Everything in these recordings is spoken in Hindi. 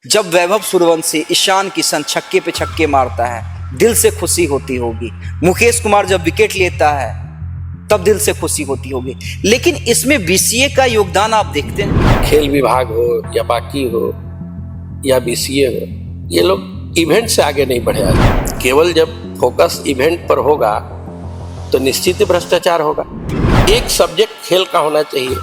जब वैभव सूर्यवंशी ईशान किशन छक्के पे छक्के मारता है दिल से खुशी होती होगी। मुकेश कुमार जब विकेट लेता है तब दिल से खुशी होती होगी। लेकिन इसमें बीसीए का योगदान आप देखते हैं। खेल विभाग हो या बाकी हो या बीसीए हो, ये लोग इवेंट से आगे नहीं बढ़े आज। केवल जब फोकस इवेंट पर होगा तो निश्चित ही भ्रष्टाचार होगा। एक सब्जेक्ट खेल का होना चाहिए,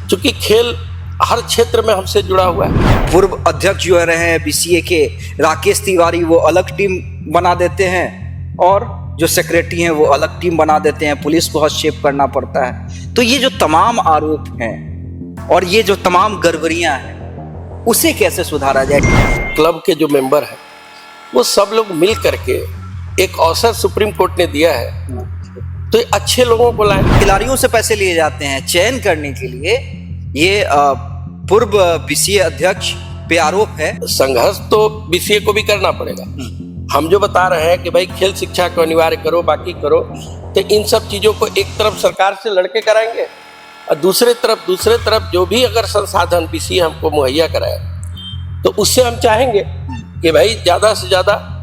क्योंकि खेल हर क्षेत्र में हमसे जुड़ा हुआ है। पूर्व अध्यक्ष जो रहे हैं बीसीए के राकेश तिवारी, वो अलग टीम बना देते हैं और जो सेक्रेटरी हैं वो अलग टीम बना देते हैं। पुलिस को हस्तक्षेप करना पड़ता है। तो ये जो तमाम आरोप हैं और ये जो तमाम गड़बड़ियां हैं, उसे कैसे सुधारा जाए? क्लब के जो मेंबर हैं वो सब लोग मिल करके एक अवसर सुप्रीम कोर्ट ने दिया है, तो अच्छे लोगों को लाएं। खिलाड़ियों से पैसे लिए जाते हैं चयन करने के लिए। ये पूर्व बीसीए अध्यक्ष पे आरोप है। संघर्ष तो बीसीए को भी करना पड़ेगा। हम जो बता रहे हैं कि भाई खेल शिक्षा को अनिवार्य करो, बाकी करो, तो इन सब चीजों को एक तरफ सरकार से लड़के कराएंगे और दूसरे तरफ जो भी अगर संसाधन बीसीए हमको मुहैया कराए तो उससे हम चाहेंगे कि भाई ज्यादा से ज्यादा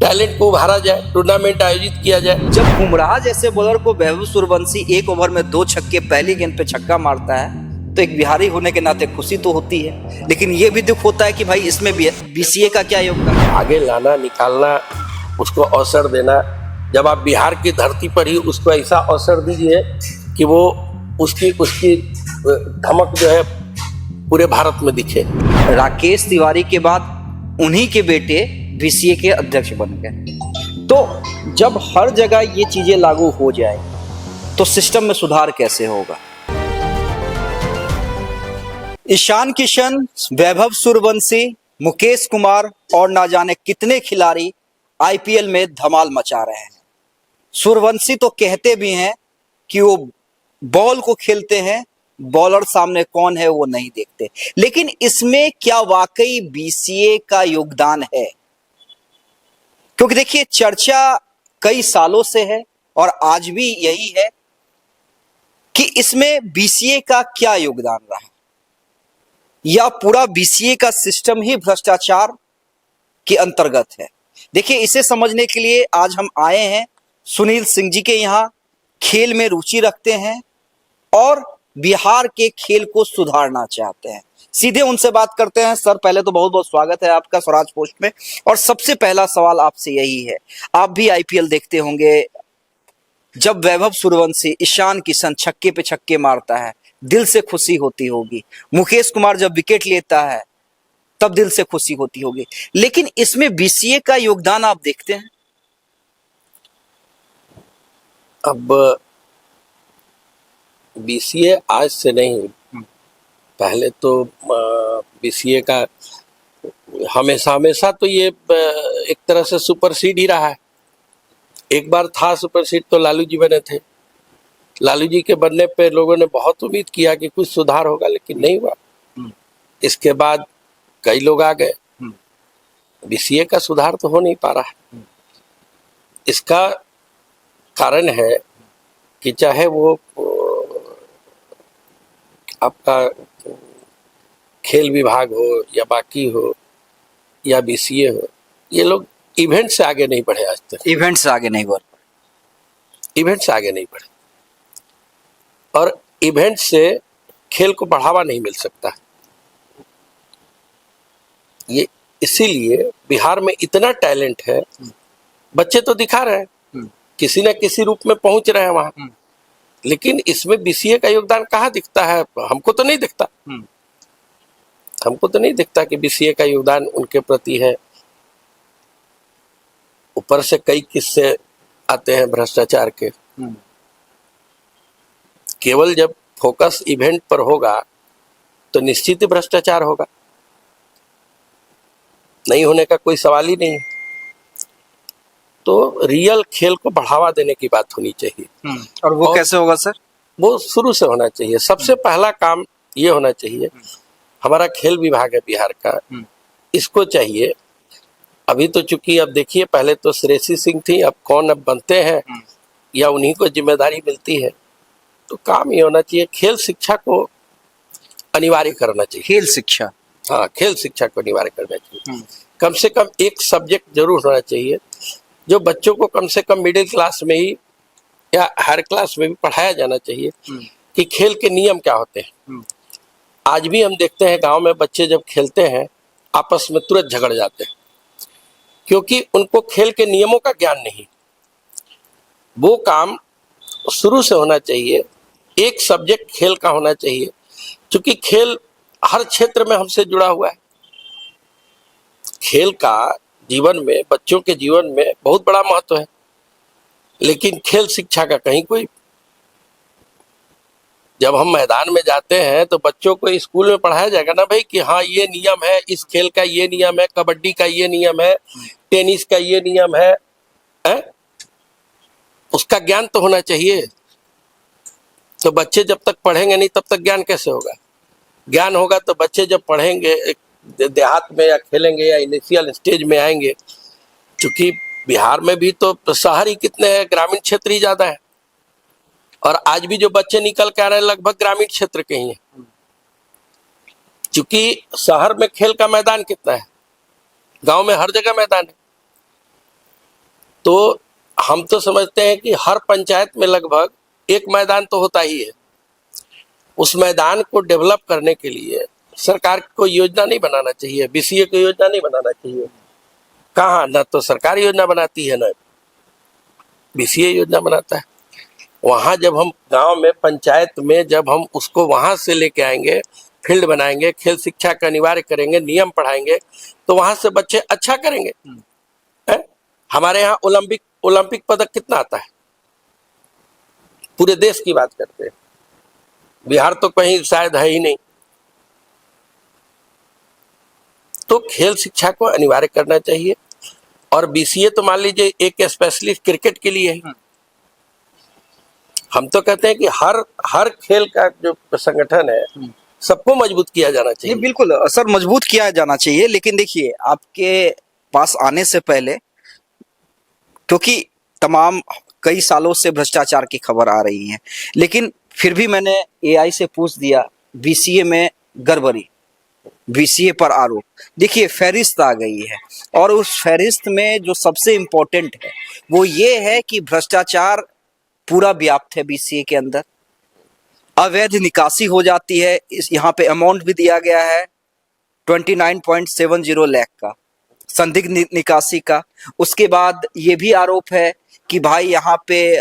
टैलेंट को उभारा जाए, टूर्नामेंट आयोजित किया जाए। जब बुमराह जैसे बॉलर को वैभव सूर्यवंशी एक ओवर में 2 छक्के पहली गेंद पे छक्का मारता है तो एक बिहारी होने के नाते खुशी तो होती है, लेकिन ये भी दुख होता है कि भाई इसमें बीसीए का क्या योगदान? आगे लाना, निकालना, उसको अवसर देना। जब आप बिहार की धरती पर ही उसको ऐसा अवसर दीजिए कि वो उसकी धमक जो है पूरे भारत में दिखे। राकेश तिवारी के बाद उन्हीं के बेटे बीसीए के अध्यक्ष बन गए। तो जब हर जगह ये चीजें लागू हो जाए तो सिस्टम में सुधार कैसे होगा? ईशान किशन, वैभव सूर्यवंशी, मुकेश कुमार और ना जाने कितने खिलाड़ी आईपीएल में धमाल मचा रहे हैं। सूर्यवंशी तो कहते भी हैं कि वो बॉल को खेलते हैं, बॉलर सामने कौन है वो नहीं देखते। लेकिन इसमें क्या वाकई बीसीए का योगदान है? क्योंकि देखिए, चर्चा कई सालों से है और आज भी यही है कि इसमें बीसीए का क्या योगदान रहा, या पूरा बीसीए का सिस्टम ही भ्रष्टाचार के अंतर्गत है। देखिए, इसे समझने के लिए आज हम आए हैं सुनील सिंह जी के यहाँ। खेल में रुचि रखते हैं और बिहार के खेल को सुधारना चाहते हैं। सीधे उनसे बात करते हैं। सर, पहले तो बहुत बहुत स्वागत है आपका स्वराज पोस्ट में। और सबसे पहला सवाल आपसे यही है, आप भी आईपीएल देखते होंगे। जब वैभव सूर्यवंशी ईशान किशन छक्के पे छक्के मारता है दिल से खुशी होती होगी। मुकेश कुमार जब विकेट लेता है तब दिल से खुशी होती होगी। लेकिन इसमें बीसीए का योगदान आप देखते हैं? अब बीसीए आज से नहीं, पहले तो बीसीए का हमेशा तो ये एक तरह से सुपरसीड ही रहा है। एक बार था सुपरसीड तो लालू जी बने थे। लालू जी के बनने पे लोगों ने बहुत उम्मीद किया कि कुछ सुधार होगा, लेकिन नहीं हुआ। इसके बाद कई लोग आ गए, बीसीए का सुधार तो हो नहीं पा रहा है। इसका कारण है कि चाहे वो आपका खेल विभाग हो या बाकी हो या बीसीए हो, ये लोग इवेंट से आगे नहीं बढ़े आज तक। इवेंट से आगे नहीं बढ़े और इवेंट से खेल को बढ़ावा नहीं मिल सकता। ये इसीलिए बिहार में इतना टैलेंट है, बच्चे तो दिखा रहे हैं, किसी न किसी रूप में पहुंच रहे हैं वहां, लेकिन इसमें बीसीए का योगदान कहाँ दिखता है? हमको तो नहीं दिखता कि बीसीए का योगदान उनके प्रति है। ऊपर से कई किस्से आते हैं भ्रष्टाचार के। केवल जब फोकस इवेंट पर होगा तो निश्चित ही भ्रष्टाचार होगा, नहीं होने का कोई सवाल ही नहीं है। तो रियल खेल को बढ़ावा देने की बात होनी चाहिए। और वो कैसे होगा सर? वो शुरू से होना चाहिए। सबसे पहला काम ये होना चाहिए, हमारा खेल विभाग है बिहार का, इसको चाहिए। अभी तो चूंकि अब देखिए, पहले तो श्रेयसी सिंह थी, अब कौन अब बनते हैं या उन्हीं को जिम्मेदारी मिलती है। तो काम ये होना चाहिए, खेल शिक्षा को अनिवार्य करना चाहिए। खेल शिक्षा हाँ, खेल शिक्षा को अनिवार्य करना चाहिए। कम से कम एक सब्जेक्ट जरूर होना चाहिए जो बच्चों को कम से कम मिडिल क्लास में ही या हायर क्लास में भी पढ़ाया जाना चाहिए कि खेल के नियम क्या होते हैं। आज भी हम देखते हैं गांव में बच्चे जब खेलते हैं आपस में तुरंत झगड़ जाते हैं, क्योंकि उनको खेल के नियमों का ज्ञान नहीं। वो काम शुरू से होना चाहिए, एक सब्जेक्ट खेल का होना चाहिए, क्योंकि खेल हर क्षेत्र में हमसे जुड़ा हुआ है। खेल का जीवन में, बच्चों के जीवन में बहुत बड़ा महत्व है, लेकिन खेल शिक्षा का कहीं कोई। जब हम मैदान में जाते हैं तो बच्चों को स्कूल में पढ़ाया जाएगा ना भाई कि हाँ ये नियम है, इस खेल का ये नियम है, कबड्डी का ये नियम है, टेनिस का ये नियम है? उसका ज्ञान तो होना चाहिए। तो बच्चे जब तक पढ़ेंगे नहीं तब तक ज्ञान कैसे होगा? ज्ञान होगा तो बच्चे जब पढ़ेंगे, देहात में या खेलेंगे या इनिशियल स्टेज में आएंगे। क्योंकि बिहार में भी तो शहर ही कितने हैं, ग्रामीण क्षेत्र ही ज्यादा है, और आज भी जो बच्चे निकल के आ रहे हैं लगभग ग्रामीण क्षेत्र के ही हैं। क्योंकि शहर में खेल का मैदान कितना है, गांव में हर जगह मैदान है। तो हम तो समझते हैं कि हर पंचायत में लगभग एक मैदान तो होता ही है। उस मैदान को डेवलप करने के लिए सरकार को योजना नहीं बनाना चाहिए, बीसीए को योजना नहीं बनाना चाहिए। कहाँ, न तो सरकार योजना बनाती है, न बीसीए योजना बनाता है। वहां जब हम गांव में, पंचायत में जब हम उसको वहां से लेके आएंगे, फील्ड बनाएंगे, खेल शिक्षा का अनिवार्य करेंगे, नियम पढ़ाएंगे, तो वहां से बच्चे अच्छा करेंगे। हमारे यहाँ ओलंपिक पदक कितना आता है? पूरे देश की बात करते हैं, बिहार तो कहीं शायद है ही नहीं। तो खेल शिक्षा को अनिवार्य करना चाहिए। और बीसीए तो मान लीजिए एक स्पेशलिस्ट क्रिकेट के लिए है। हम तो कहते हैं कि हर खेल का जो संगठन है सबको मजबूत किया जाना चाहिए। नहीं, बिल्कुल सर, मजबूत किया जाना चाहिए। लेकिन देखिए, आपके पास आने से पहले, क्योंकि तमाम कई सालों से भ्रष्टाचार की खबर आ रही है, लेकिन फिर भी मैंने एआई से पूछ दिया बीसीए में गड़बड़ी, बीसीए पर आरोप। देखिए, फहरिस्त आ गई है, और उस फहरिस्त में जो सबसे इम्पोर्टेंट है वो ये है कि भ्रष्टाचार पूरा व्याप्त है बीसीए के अंदर। अवैध निकासी हो जाती है। इस यहाँ पे अमाउंट भी दिया गया है 29.70 लाख का, संदिग्ध निकासी का। उसके बाद ये भी आरोप है कि भाई यहाँ पे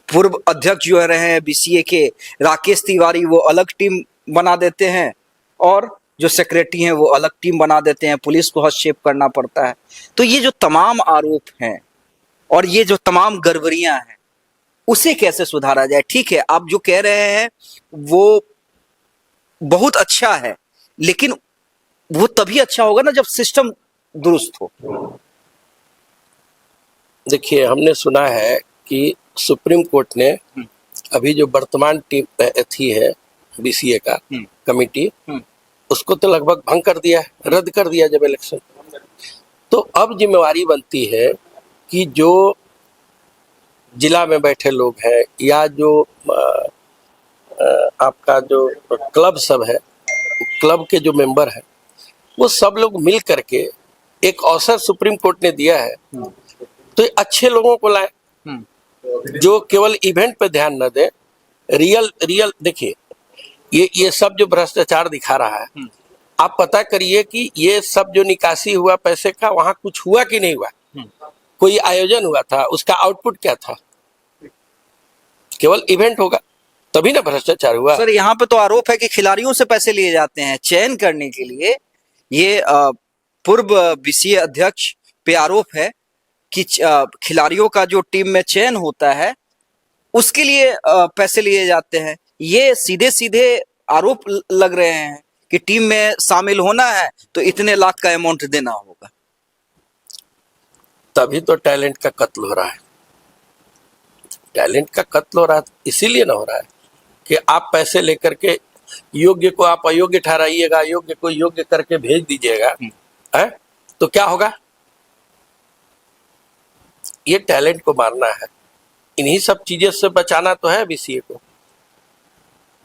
पूर्व अध्यक्ष जो रहे हैं बीसीए के, राकेश तिवारी, वो अलग टीम बना देते हैं, और जो सेक्रेटरी हैं वो अलग टीम बना देते हैं। पुलिस को हस्तक्षेप करना पड़ता है। तो ये जो तमाम आरोप हैं और ये जो तमाम गड़बड़ियां हैं, उसे कैसे सुधारा जाए? ठीक है, आप जो कह रहे हैं वो बहुत अच्छा है, लेकिन वो तभी अच्छा होगा ना जब सिस्टम दुरुस्त हो। देखिए, हमने सुना है कि सुप्रीम कोर्ट ने अभी जो वर्तमान टीम थी है बीसीए का कमेटी, उसको तो लगभग भंग कर दिया है, रद्द कर दिया जब इलेक्शन। तो अब जिम्मेवारी बनती है कि जो जिला में बैठे लोग हैं या जो आपका जो क्लब सब है, क्लब के जो मेंबर हैं, वो सब लोग मिल करके एक अवसर सुप्रीम कोर्ट ने दिया है, तो अच्छे लोगों को लाए जो केवल इवेंट पे ध्यान न दे, रियल देखिए, ये सब जो भ्रष्टाचार दिखा रहा है, आप पता करिए कि ये सब जो निकासी हुआ पैसे का, वहां कुछ हुआ कि नहीं हुआ, कोई आयोजन हुआ था, उसका आउटपुट क्या था? केवल इवेंट होगा तभी ना भ्रष्टाचार हुआ। सर, यहाँ पे तो आरोप है कि खिलाड़ियों से पैसे लिए जाते हैं चयन करने के लिए। ये पूर्व बीसीए अध्यक्ष पे आरोप है कि खिलाड़ियों का जो टीम में चयन होता है उसके लिए पैसे लिए जाते हैं। ये सीधे सीधे आरोप लग रहे हैं कि टीम में शामिल होना है तो इतने लाख का अमाउंट देना होगा। तभी तो टैलेंट का कत्ल हो रहा है। टैलेंट का कत्ल हो रहा है इसीलिए ना हो रहा है कि आप पैसे लेकर के योग्य को आप अयोग्य ठहराइएगा, योग्य को योग्य करके भेज दीजिएगा, है तो क्या होगा? ये टैलेंट को मारना है। इन्हीं सब चीजें से बचाना तो है बीसीए को।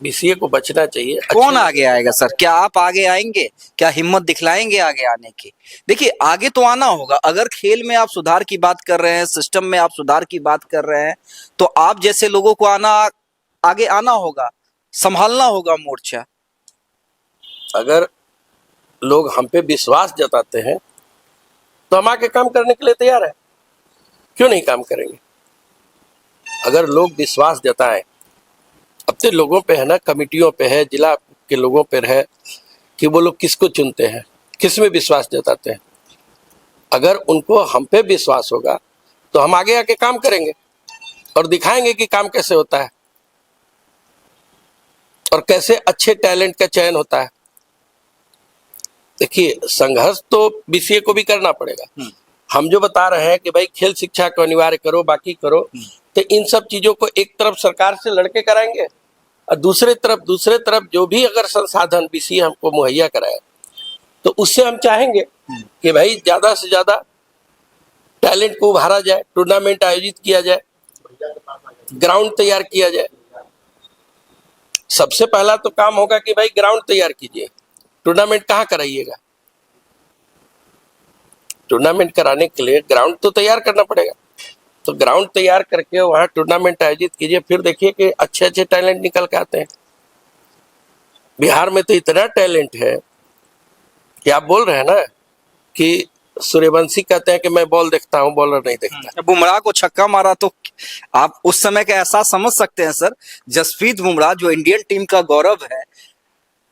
बीसीए को बचना चाहिए। कौन आगे आएगा सर? क्या आप आगे आएंगे? क्या हिम्मत दिखलाएंगे आगे आने की? देखिए, आगे तो आना होगा। अगर खेल में आप सुधार की बात कर रहे हैं, सिस्टम में आप सुधार की बात कर रहे हैं, तो आप जैसे लोगों को आगे आना होगा, संभालना होगा मोर्चा। अगर लोग हम पे विश्वास जताते हैं तो हम आके काम करने के लिए तैयार है, क्यों नहीं काम करेंगे? अगर लोग विश्वास जताएं, अपने लोगों पे है ना, कमिटियों पे है, जिला के लोगों पे है कि वो लोग किसको चुनते हैं, किस में विश्वास जताते हैं। अगर उनको हम पे विश्वास होगा तो हम आगे आके काम करेंगे और दिखाएंगे कि काम कैसे होता है और कैसे अच्छे टैलेंट का चयन होता है। देखिए, संघर्ष तो बीसीए को भी करना पड़ेगा। हम जो बता रहे हैं कि भाई खेल शिक्षा को अनिवार्य करो, बाकी करो, तो इन सब चीजों को एक तरफ सरकार से लड़के कराएंगे और दूसरे तरफ जो भी अगर संसाधन बीसीए हमको मुहैया कराए, तो उससे हम चाहेंगे कि भाई ज्यादा से ज्यादा टैलेंट को उभारा जाए, टूर्नामेंट आयोजित किया जाए, ग्राउंड तैयार किया जाए। सबसे पहला तो काम होगा कि भाई ग्राउंड तैयार कीजिए। टूर्नामेंट कहाँ कराइएगा? टूर्नामेंट कराने के लिए ग्राउंड तो तैयार करना पड़ेगा। तो ग्राउंड तैयार करके वहां टूर्नामेंट आयोजित कीजिए, फिर देखिए कि अच्छे अच्छे टैलेंट निकल के आते हैं। बिहार में तो इतना टैलेंट है कि आप बोल रहे हैं ना कि सूर्यवंशी कहते हैं कि मैं बॉल देखता हूं, बॉलर नहीं देखता। बुमराह को छक्का मारा तो आप उस समय का एहसास समझ सकते हैं सर। जसप्रीत बुमराह जो इंडियन टीम का गौरव है,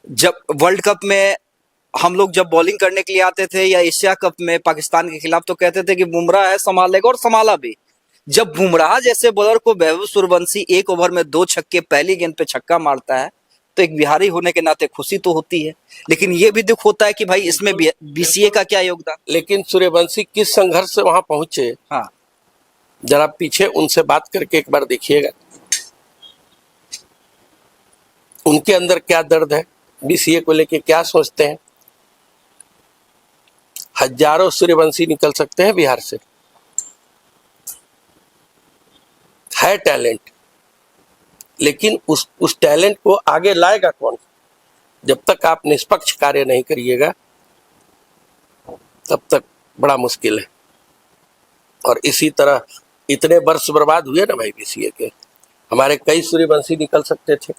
जब वर्ल्ड कप में हम लोग जब बॉलिंग करने के लिए आते थे या एशिया कप में पाकिस्तान के खिलाफ, तो कहते थे कि बुमराह है, संभालेगा, और संभाला भी। जब बुमराह जैसे बॉलर को वैभव सूर्यवंशी 1 ओवर में 2 छक्के पहली गेंद पे छक्का मारता है, तो एक बिहारी होने के नाते खुशी तो होती है, लेकिन ये भी दुख होता है कि भाई इसमें बीसीए का क्या योगदान। लेकिन सूर्यवंशी किस संघर्ष से वहां पहुंचे, हाँ, जरा पीछे उनसे बात करके एक बार देखिएगा, उनके अंदर क्या दर्द है, बीसीए को लेके क्या सोचते हैं। हजारों सूर्यवंशी निकल सकते हैं बिहार से, है टैलेंट, लेकिन उस टैलेंट को आगे लाएगा कौन? जब तक आप निष्पक्ष कार्य नहीं करिएगा तब तक बड़ा मुश्किल है। और इसी तरह इतने वर्ष बर्बाद हुए ना भाई बीसीए के, हमारे कई सूर्यवंशी निकल सकते थे।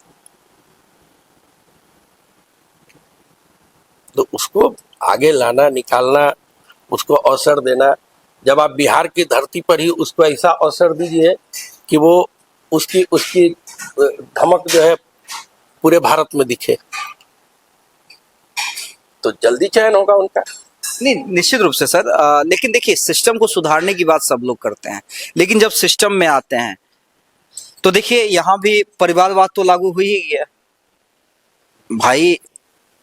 तो उसको आगे लाना, निकालना, उसको अवसर देना। जब आप बिहार की धरती पर ही उसको ऐसा अवसर दीजिए कि वो उसकी धमक जो है पूरे भारत में दिखे, तो जल्दी चयन होगा उनका। नहीं, निश्चित रूप से सर। लेकिन देखिए, सिस्टम को सुधारने की बात सब लोग करते हैं, लेकिन जब सिस्टम में आते हैं तो देखिए यहाँ भी परिवारवाद तो लागू हुई ही गया। भाई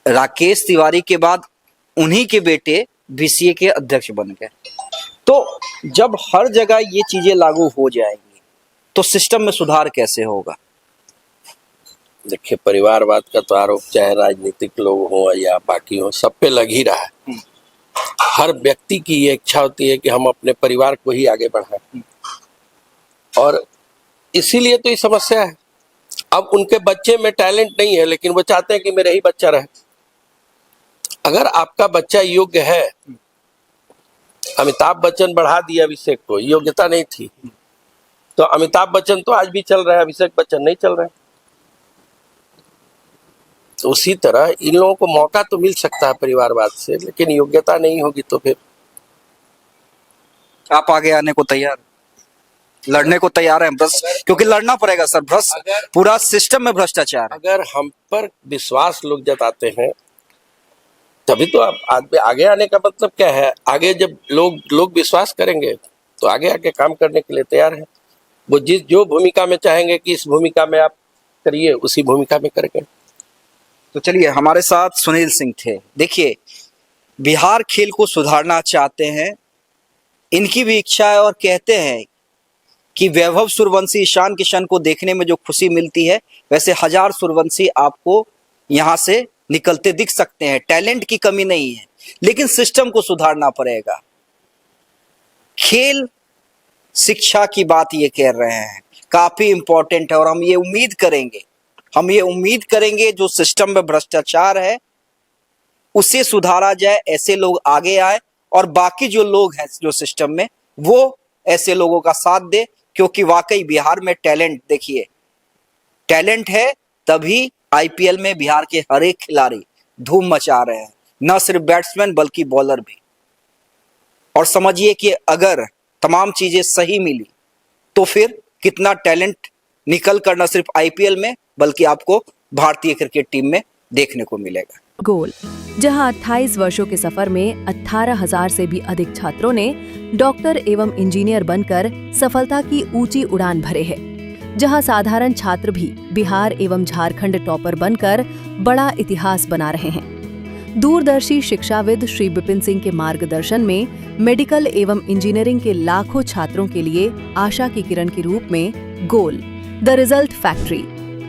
राकेश तिवारी के बाद उन्हीं के बेटे बीसीए के अध्यक्ष बन गए। तो जब हर जगह ये चीजें लागू हो जाएंगी तो सिस्टम में सुधार कैसे होगा? देखिए, परिवारवाद का तो आरोप चाहे राजनीतिक लोग हो या बाकी हो, सब पे लग ही रहा है। हर व्यक्ति की ये इच्छा होती है कि हम अपने परिवार को ही आगे बढ़ाएं, और इसीलिए तो ये समस्या है। अब उनके बच्चे में टैलेंट नहीं है, लेकिन वो चाहते हैं कि मेरा ही बच्चा रहे। अगर आपका बच्चा योग्य है, अमिताभ बच्चन बढ़ा दिया अभिषेक को, योग्यता नहीं थी, तो अमिताभ बच्चन तो आज भी चल रहा है, अभिषेक बच्चन नहीं चल रहा है। तो उसी तरह इन लोगों को मौका तो मिल सकता है परिवारवाद से, लेकिन योग्यता नहीं होगी तो फिर आप आगे आने को तैयार, लड़ने को तैयार हैं? क्योंकि लड़ना पड़ेगा सर, पूरा सिस्टम में भ्रष्टाचार। अगर हम पर विश्वास लोग जताते हैं तभी तो आप आगे आने का मतलब क्या है? आगे जब लोग विश्वास करेंगे तो आगे आके काम करने के लिए तैयार है। वो जो भूमिका में चाहेंगे कि इस भूमिका में आप करिए, उसी भूमिका में करेंगे। तो चलिए, हमारे साथ सुनील सिंह थे। देखिए, बिहार खेल को सुधारना चाहते हैं, इनकी भी इच्छा है, और कहते हैं कि वैभव सूर्यवंशी, ईशान किशन को देखने में जो खुशी मिलती है, वैसे 1000 सूर्यवंशी आपको यहां से निकलते दिख सकते हैं। टैलेंट की कमी नहीं है, लेकिन सिस्टम को सुधारना पड़ेगा। खेल शिक्षा की बात ये कह रहे हैं, काफी इंपॉर्टेंट है, और हम ये उम्मीद करेंगे हम ये उम्मीद करेंगे जो सिस्टम में भ्रष्टाचार है उसे सुधारा जाए, ऐसे लोग आगे आए और बाकी जो लोग हैं जो सिस्टम में वो ऐसे लोगों का साथ दे, क्योंकि वाकई बिहार में टैलेंट, देखिए टैलेंट है तभी आईपीएल में बिहार के हर एक खिलाड़ी धूम मचा रहे हैं, न सिर्फ बैट्समैन बल्कि बॉलर भी। और समझिए कि अगर तमाम चीजें सही मिली तो फिर कितना टैलेंट निकल कर न सिर्फ आईपीएल में बल्कि आपको भारतीय क्रिकेट टीम में देखने को मिलेगा। गोल, जहां 28 वर्षों के सफर में 18,000 से भी अधिक छात्रों ने डॉक्टर एवं इंजीनियर बनकर सफलता की ऊंची उड़ान भरे है, जहां साधारण छात्र भी बिहार एवं झारखंड टॉपर बनकर बड़ा इतिहास बना रहे हैं। दूरदर्शी शिक्षाविद श्री विपिन सिंह के मार्गदर्शन में मेडिकल एवं इंजीनियरिंग के लाखों छात्रों के लिए आशा की किरण के रूप में गोल, द रिजल्ट फैक्ट्री